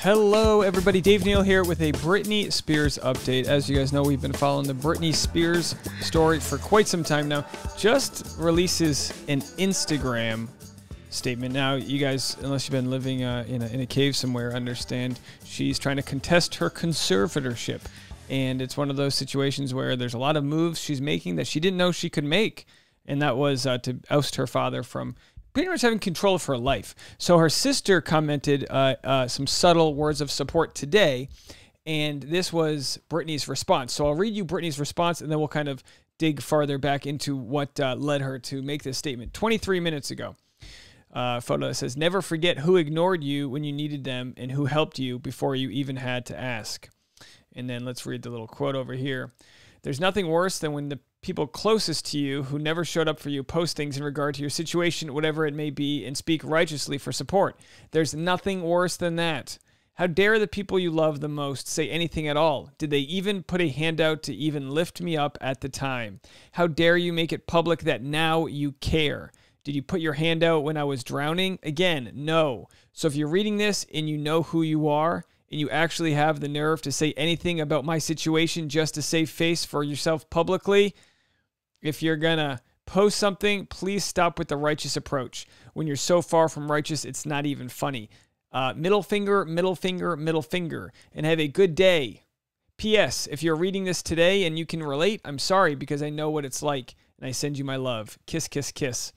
Hello everybody, Dave Neal here with a Britney Spears update. As you guys know, we've been following the Britney Spears story for quite some time now. Just releases an Instagram statement. Now, you guys, unless you've been living in a cave somewhere, understand she's trying to contest her conservatorship. And it's one of those situations where there's a lot of moves she's making that she didn't know she could make. And that was to oust her father from pretty much having control of her life. So her sister commented some subtle words of support today, and this was Britney's response. So I'll read you Britney's response, and then we'll kind of dig farther back into what led her to make this statement. 23 minutes ago, a photo that says, "Never forget who ignored you when you needed them and who helped you before you even had to ask." And then let's read the little quote over here. "There's nothing worse than when the people closest to you who never showed up for you post things in regard to your situation, whatever it may be, and speak righteously for support. There's nothing worse than that. How dare the people you love the most say anything at all? Did they even put a hand out to even lift me up at the time? How dare you make it public that now you care? Did you put your hand out when I was drowning? Again, no. So if you're reading this and you know who you are, and you actually have the nerve to say anything about my situation just to save face for yourself publicly, if you're going to post something, please stop with the righteous approach. When you're so far from righteous, it's not even funny. Middle finger, middle finger, middle finger, and have a good day. P.S. If you're reading this today and you can relate, I'm sorry because I know what it's like, and I send you my love. Kiss, kiss, kiss."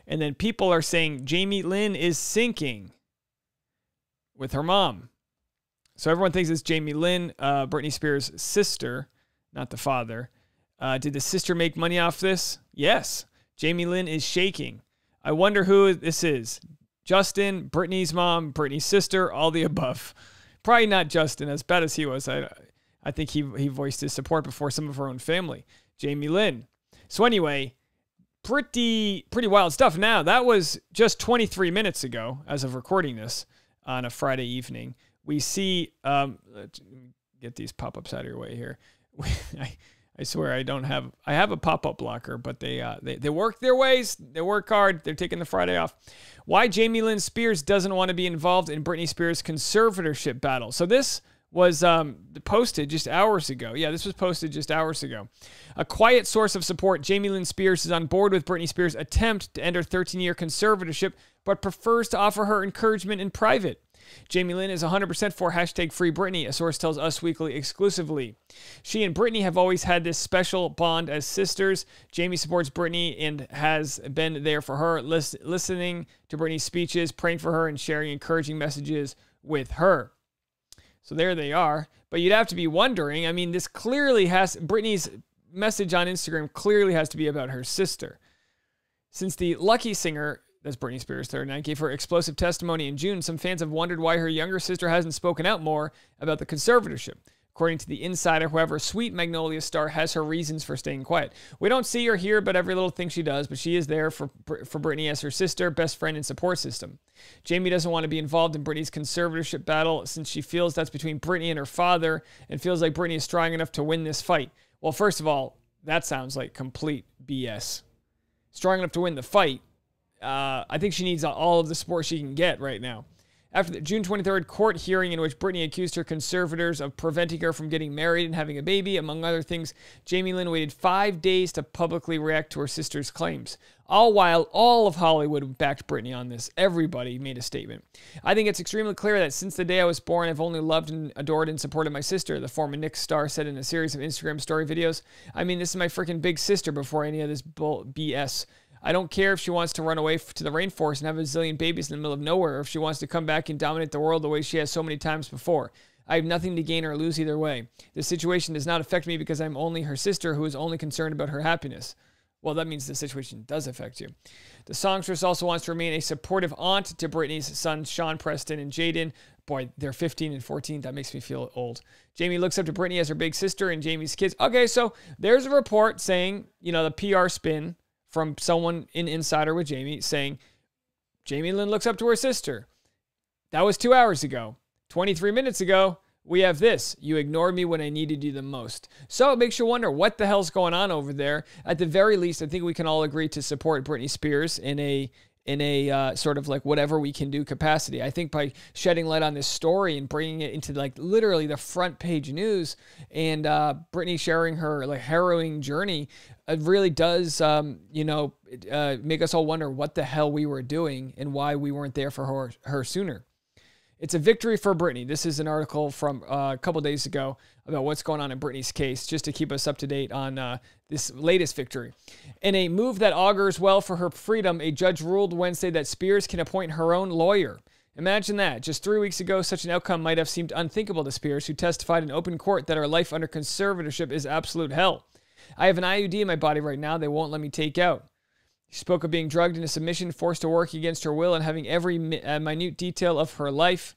And then people are saying Jamie Lynn is sinking with her mom. So everyone thinks it's Jamie Lynn, Britney Spears' sister, not the father. Did the sister make money off this? Yes. Jamie Lynn is shaking. I wonder who this is. Justin, Britney's mom, Britney's sister, all the above. Probably not Justin, as bad as he was. I think he voiced his support before some of her own family. Jamie Lynn. So anyway, pretty wild stuff. Now, that was just 23 minutes ago, as of recording this on a Friday evening. We see, let's get these pop-ups out of your way here. I swear I have a pop-up blocker, but they work their ways. They work hard. They're taking the Friday off. Why Jamie Lynn Spears doesn't want to be involved in Britney Spears' conservatorship battle. So this was posted just hours ago. Yeah, this was posted just hours ago. A quiet source of support, Jamie Lynn Spears is on board with Britney Spears' attempt to end her 13-year conservatorship, but prefers to offer her encouragement in private. Jamie Lynn is 100% for #FreeBritney, a source tells Us Weekly exclusively. She and Britney have always had this special bond as sisters. Jamie supports Britney and has been there for her, listening to Britney's speeches, praying for her, and sharing encouraging messages with her. So there they are. But you'd have to be wondering, I mean, this clearly has, Britney's message on Instagram clearly has to be about her sister. Since the Lucky singer, that's Britney Spears' third night, gave her explosive testimony in June, some fans have wondered why her younger sister hasn't spoken out more about the conservatorship. According to The Insider, however, Sweet Magnolia star has her reasons for staying quiet. We don't see or hear about every little thing she does, but she is there for Britney as her sister, best friend, and support system. Jamie doesn't want to be involved in Britney's conservatorship battle since she feels that's between Britney and her father and feels like Britney is strong enough to win this fight. Well, first of all, that sounds like complete BS. Strong enough to win the fight? I think she needs all of the support she can get right now. After the June 23rd court hearing in which Britney accused her conservators of preventing her from getting married and having a baby, among other things, Jamie Lynn waited 5 days to publicly react to her sister's claims. All while all of Hollywood backed Britney on this. Everybody made a statement. "I think it's extremely clear that since the day I was born, I've only loved and adored and supported my sister," the former Knicks star said in a series of Instagram story videos. "I mean, this is my freaking big sister before any of this BS. I don't care if she wants to run away to the rainforest and have a zillion babies in the middle of nowhere, or if she wants to come back and dominate the world the way she has so many times before. I have nothing to gain or lose either way. This situation does not affect me because I'm only her sister who is only concerned about her happiness." Well, that means the situation does affect you. The songstress also wants to remain a supportive aunt to Britney's sons, Sean, Preston, and Jaden. Boy, they're 15 and 14. That makes me feel old. Jamie looks up to Britney as her big sister and Jamie's kids. Okay, so there's a report saying, the PR spin from someone in Insider with Jamie saying Jamie Lynn looks up to her sister. That was 2 hours ago. 23 minutes ago, we have this. You ignored me when I needed you the most. So it makes you wonder what the hell's going on over there. At the very least, I think we can all agree to support Britney Spears in a in a sort of like whatever we can do capacity. I think by shedding light on this story and bringing it into like literally the front page news, and Britney sharing her like harrowing journey, it really does, make us all wonder what the hell we were doing and why we weren't there for her sooner. It's a victory for Britney. This is an article from a couple days ago about what's going on in Britney's case, just to keep us up to date on this latest victory. In a move that augurs well for her freedom, a judge ruled Wednesday that Spears can appoint her own lawyer. Imagine that. Just 3 weeks ago, such an outcome might have seemed unthinkable to Spears, who testified in open court that her life under conservatorship is absolute hell. I have an IUD in my body right now they won't let me take out. She spoke of being drugged into submission, forced to work against her will, and having every minute detail of her life.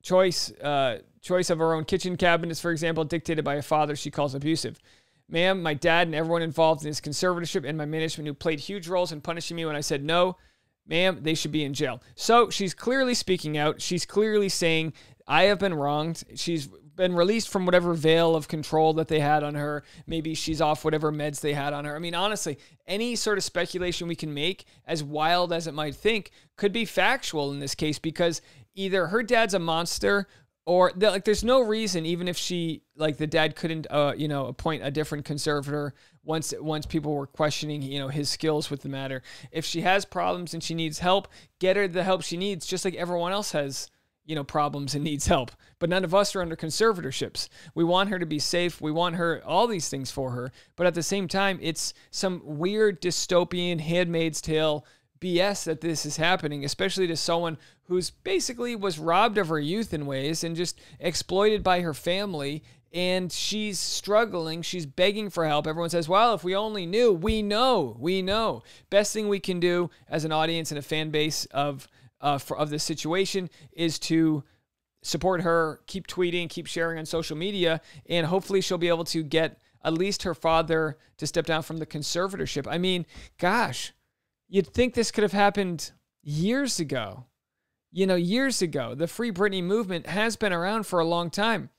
Choice of her own kitchen cabinets, for example, dictated by a father she calls abusive. Ma'am, my dad and everyone involved in this conservatorship and my management who played huge roles in punishing me when I said no, ma'am, they should be in jail. So she's clearly speaking out. She's clearly saying, I have been wronged. She's been released from whatever veil of control that they had on her. Maybe she's off whatever meds they had on her. I mean, honestly, any sort of speculation we can make, as wild as it might think, could be factual in this case, because either her dad's a monster, or like there's no reason, even if she, like the dad couldn't, appoint a different conservator once people were questioning, his skills with the matter. If she has problems and she needs help, get her the help she needs, just like everyone else has, problems and needs help. But none of us are under conservatorships. We want her to be safe. We want her, all these things for her. But at the same time, it's some weird dystopian Handmaid's Tale BS that this is happening, especially to someone who's basically was robbed of her youth in ways and just exploited by her family. And she's struggling. She's begging for help. Everyone says, well, if we only knew. We know. Best thing we can do as an audience and a fan base of this situation is to support her, keep tweeting, keep sharing on social media, and hopefully she'll be able to get at least her father to step down from the conservatorship. I mean, gosh, you'd think this could have happened years ago. Years ago. The Free Britney movement has been around for a long time.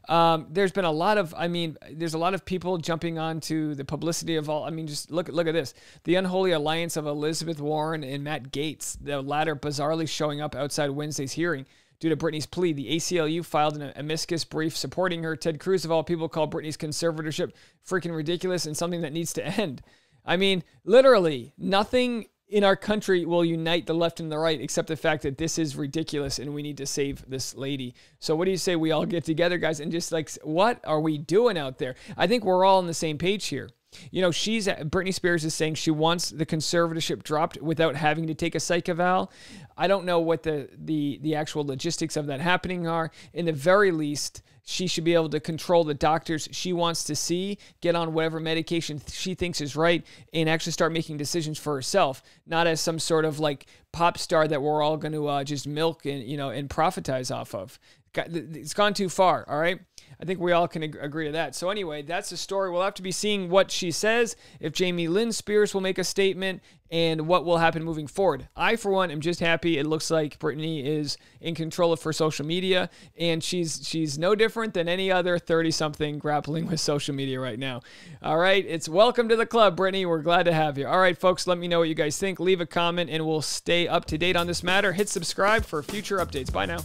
There's been a lot of people jumping onto the publicity of all. I mean, just look at this. The unholy alliance of Elizabeth Warren and Matt Gaetz, the latter bizarrely showing up outside Wednesday's hearing due to Britney's plea. The ACLU filed an amicus brief supporting her. Ted Cruz, of all people, called Britney's conservatorship freaking ridiculous and something that needs to end. I mean, literally, nothing in our country will unite the left and the right except the fact that this is ridiculous and we need to save this lady. So what do you say we all get together, guys, and just like, what are we doing out there? I think we're all on the same page here. Britney Spears is saying she wants the conservatorship dropped without having to take a psych eval. I don't know what the actual logistics of that happening are. In the very least, she should be able to control the doctors she wants to see, get on whatever medication she thinks is right, and actually start making decisions for herself, not as some sort of like pop star that we're all going to just milk and profitize off of. It's gone too far, all right? I think we all can agree to that. So anyway, that's the story. We'll have to be seeing what she says, if Jamie Lynn Spears will make a statement, and what will happen moving forward. I, for one, am just happy. It looks like Britney is in control of her social media, and she's no different than any other 30-something grappling with social media right now. All right, it's welcome to the club, Britney. We're glad to have you. All right, folks, let me know what you guys think. Leave a comment, and we'll stay up to date on this matter. Hit subscribe for future updates. Bye now.